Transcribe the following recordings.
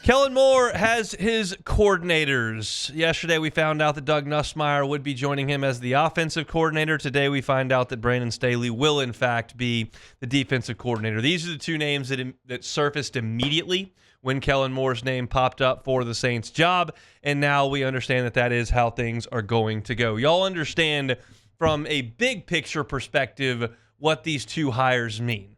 Kellen Moore has his coordinators. Yesterday, we found out that Doug Nussmeier would be joining him as the offensive coordinator. Today, we find out that Brandon Staley will, in fact, be the defensive coordinator. These are the two names that surfaced immediately when Kellen Moore's name popped up for the Saints job, and now we understand that that is how things are going to go. Y'all understand from a big picture perspective what these two hires mean.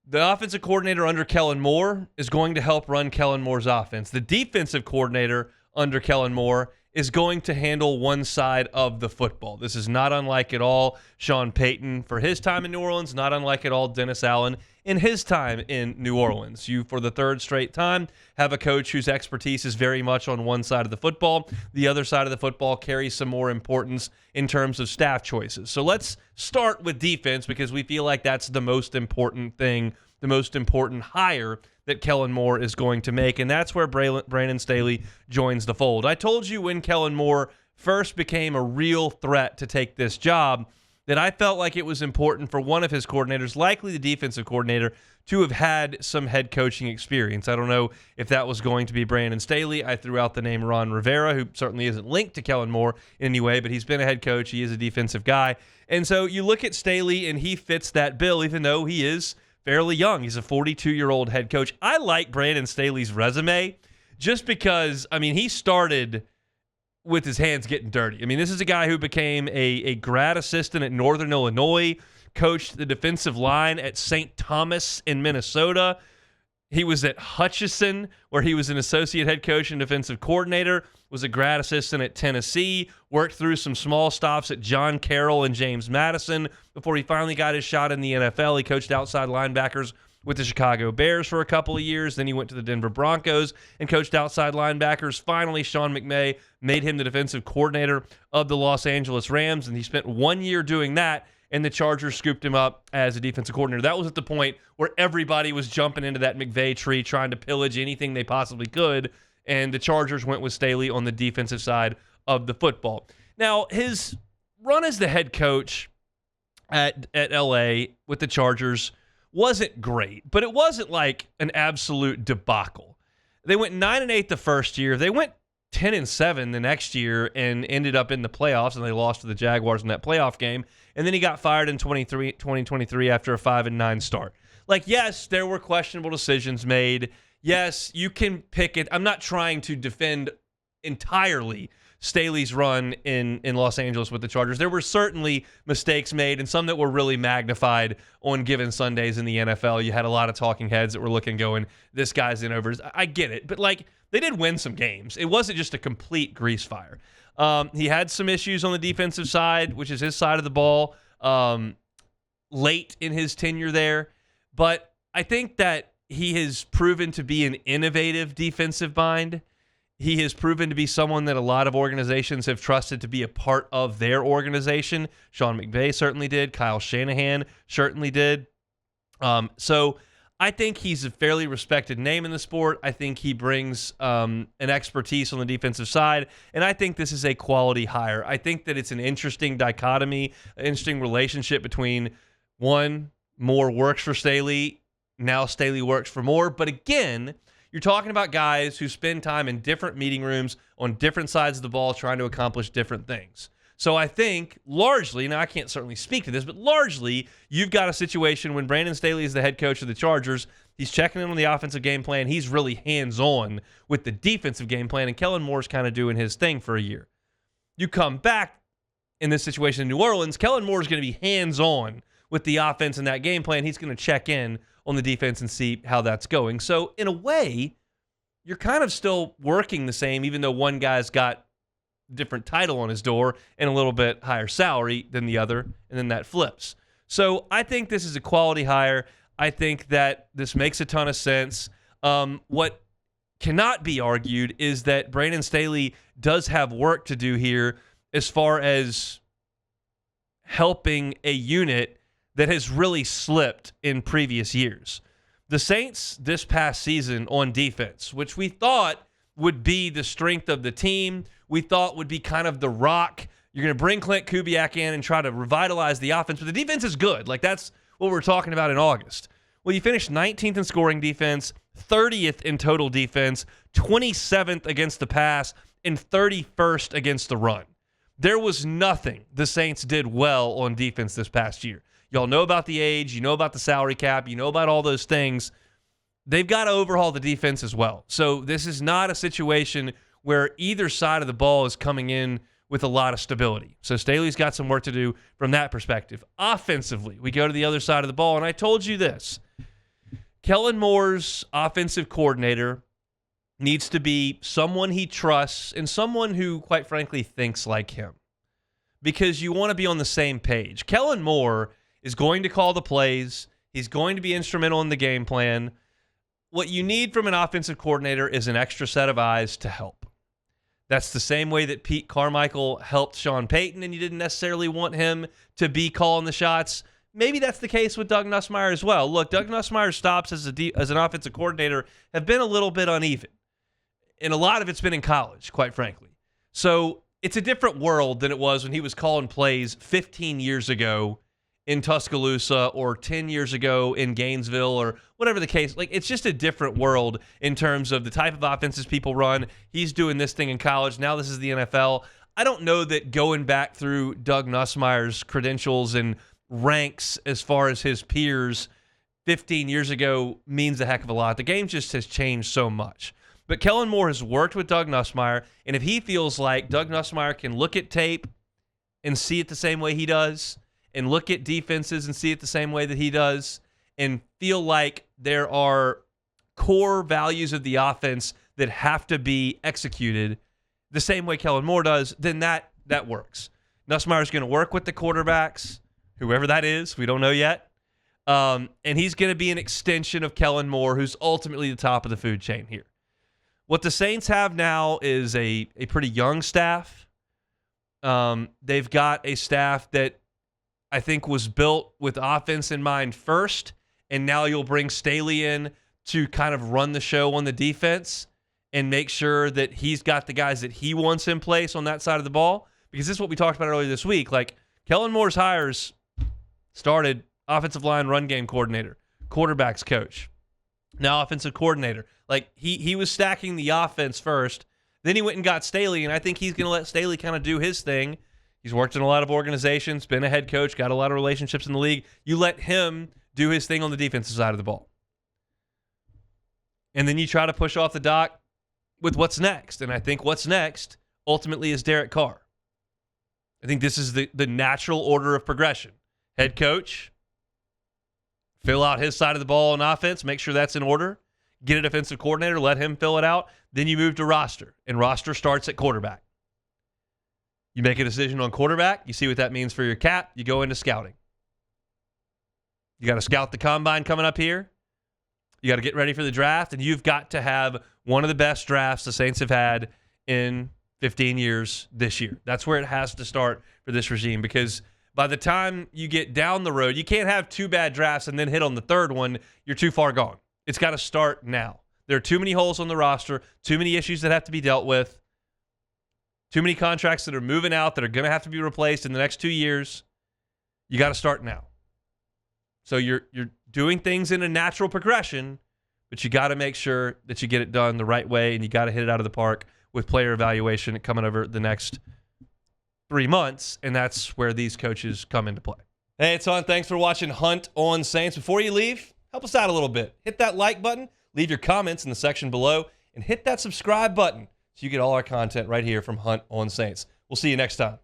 The offensive coordinator under Kellen Moore is going to help run Kellen Moore's offense. The defensive coordinator under Kellen Moore is going to handle one side of the football. This is not unlike at all Sean Payton for his time in New Orleans, not unlike at all Dennis Allen in his time in New Orleans. You, for the third straight time, have a coach whose expertise is very much on one side of the football. The other side of the football carries some more importance in terms of staff choices. So let's start with defense because we feel like that's the most important thing, the most important hire that Kellen Moore is going to make, and that's where Brandon Staley joins the fold. I told you when Kellen Moore first became a real threat to take this job that I felt like it was important for one of his coordinators, likely the defensive coordinator, to have had some head coaching experience. I don't know if that was going to be Brandon Staley. I threw out the name Ron Rivera, who certainly isn't linked to Kellen Moore in any way, but he's been a head coach. He is a defensive guy. And so you look at Staley, and he fits that bill, even though he is fairly young. He's a 42-year-old head coach. I like Brandon Staley's resume just because, I mean, he started with his hands getting dirty. I mean, this is a guy who became a grad assistant at Northern Illinois, coached the defensive line at St. Thomas in Minnesota. He was at Hutchinson, where he was an associate head coach and defensive coordinator, was a grad assistant at Tennessee, worked through some small stops at John Carroll and James Madison before he finally got his shot in the NFL. He coached outside linebackers with the Chicago Bears for a couple of years. Then he went to the Denver Broncos and coached outside linebackers. Finally, Sean McVay made him the defensive coordinator of the Los Angeles Rams, and he spent 1 year doing that, and the Chargers scooped him up as a defensive coordinator. That was at the point where everybody was jumping into that McVay tree, trying to pillage anything they possibly could, and the Chargers went with Staley on the defensive side of the football. Now, his run as the head coach at L.A. with the Chargers wasn't great, but it wasn't like an absolute debacle. They went 9-8 the first year. They went 10-7 the next year and ended up in the playoffs, and they lost to the Jaguars in that playoff game. And then he got fired in 2023 after a 5-9 start. Like, yes, there were questionable decisions made. Yes, you can pick it. I'm not trying to defend entirely Staley's run in Los Angeles with the Chargers. There were certainly mistakes made and some that were really magnified on given Sundays in the NFL. You had a lot of talking heads that were looking, going, this guy's in overs. I get it. But, like, they did win some games. It wasn't just a complete grease fire. He had some issues on the defensive side, which is his side of the ball, late in his tenure there. But I think that he has proven to be an innovative defensive mind. He has proven to be someone that a lot of organizations have trusted to be a part of their organization. Sean McVay certainly did. Kyle Shanahan certainly did. So I think he's a fairly respected name in the sport. I think he brings an expertise on the defensive side, and I think this is a quality hire. I think that it's an interesting dichotomy, an interesting relationship between, one, Moore works for Staley, now Staley works for Moore. But again, you're talking about guys who spend time in different meeting rooms on different sides of the ball trying to accomplish different things. So I think largely, now I can't certainly speak to this, but largely you've got a situation when Brandon Staley is the head coach of the Chargers. He's checking in on the offensive game plan. He's really hands-on with the defensive game plan, and Kellen Moore's kind of doing his thing for a year. You come back in this situation in New Orleans, Kellen Moore's going to be hands-on with the offense and that game plan. He's going to check in on the defense and see how that's going. So in a way, you're kind of still working the same, even though one guy's got different title on his door and a little bit higher salary than the other, and then that flips. So I think this is a quality hire. I think that this makes a ton of sense. What cannot be argued is that Brandon Staley does have work to do here as far as helping a unit that has really slipped in previous years. The Saints this past season on defense, which we thought would be the strength of the team, we thought would be kind of the rock. You're going to bring Clint Kubiak in and try to revitalize the offense, but the defense is good. Like, that's what we're talking about in August. Well, you finished 19th in scoring defense, 30th in total defense, 27th against the pass, and 31st against the run. There was nothing the Saints did well on defense this past year. Y'all know about the age. You know about the salary cap. You know about all those things. They've got to overhaul the defense as well. So this is not a situation where either side of the ball is coming in with a lot of stability. So Staley's got some work to do from that perspective. Offensively, we go to the other side of the ball, and I told you this. Kellen Moore's offensive coordinator needs to be someone he trusts and someone who, quite frankly, thinks like him, because you want to be on the same page. Kellen Moore is going to call the plays. He's going to be instrumental in the game plan. What you need from an offensive coordinator is an extra set of eyes to help. That's the same way that Pete Carmichael helped Sean Payton, and you didn't necessarily want him to be calling the shots. Maybe that's the case with Doug Nussmeier as well. Look, Doug Nussmeier's stops as an offensive coordinator have been a little bit uneven. And a lot of it's been in college, quite frankly. So it's a different world than it was when he was calling plays 15 years ago in Tuscaloosa or 10 years ago in Gainesville or whatever the case. Like, it's just a different world in terms of the type of offenses people run. He's doing this thing in college. Now this is the NFL. I don't know that going back through Doug Nussmeier's credentials and ranks as far as his peers 15 years ago means a heck of a lot. The game just has changed so much. But Kellen Moore has worked with Doug Nussmeier, and if he feels like Doug Nussmeier can look at tape and see it the same way he does, and look at defenses and see it the same way that he does, and feel like there are core values of the offense that have to be executed the same way Kellen Moore does, then that works. Nussmeier's going to work with the quarterbacks, whoever that is, we don't know yet. And he's going to be an extension of Kellen Moore, who's ultimately the top of the food chain here. What the Saints have now is a pretty young staff. They've got a staff that I think was built with offense in mind first, and now you'll bring Staley in to kind of run the show on the defense and make sure that he's got the guys that he wants in place on that side of the ball. Because this is what we talked about earlier this week. Like, Kellen Moore's hires started offensive line run game coordinator, quarterbacks coach, now offensive coordinator. Like, he was stacking the offense first. Then he went and got Staley, and I think he's going to let Staley kind of do his thing. He's worked in a lot of organizations, been a head coach, got a lot of relationships in the league. You let him do his thing on the defensive side of the ball. And then you try to push off the dock with what's next. And I think what's next ultimately is Derek Carr. I think this is the natural order of progression. Head coach, fill out his side of the ball on offense, make sure that's in order. Get a defensive coordinator, let him fill it out. Then you move to roster, and roster starts at quarterback. You make a decision on quarterback. You see what that means for your cap. You go into scouting. You got to scout the combine coming up here. You got to get ready for the draft, and you've got to have one of the best drafts the Saints have had in 15 years this year. That's where it has to start for this regime, because by the time you get down the road, you can't have two bad drafts and then hit on the third one. You're too far gone. It's got to start now. There are too many holes on the roster, too many issues that have to be dealt with, too many contracts that are moving out that are going to have to be replaced in the next 2 years. You got to start now. So you're doing things in a natural progression, but you got to make sure that you get it done the right way, and you got to hit it out of the park with player evaluation coming over the next 3 months, and that's where these coaches come into play. Hey, it's on. Thanks for watching Hunt on Saints. Before you leave, help us out a little bit. Hit that like button, leave your comments in the section below, and hit that subscribe button so you get all our content right here from Hunt on Saints. We'll see you next time.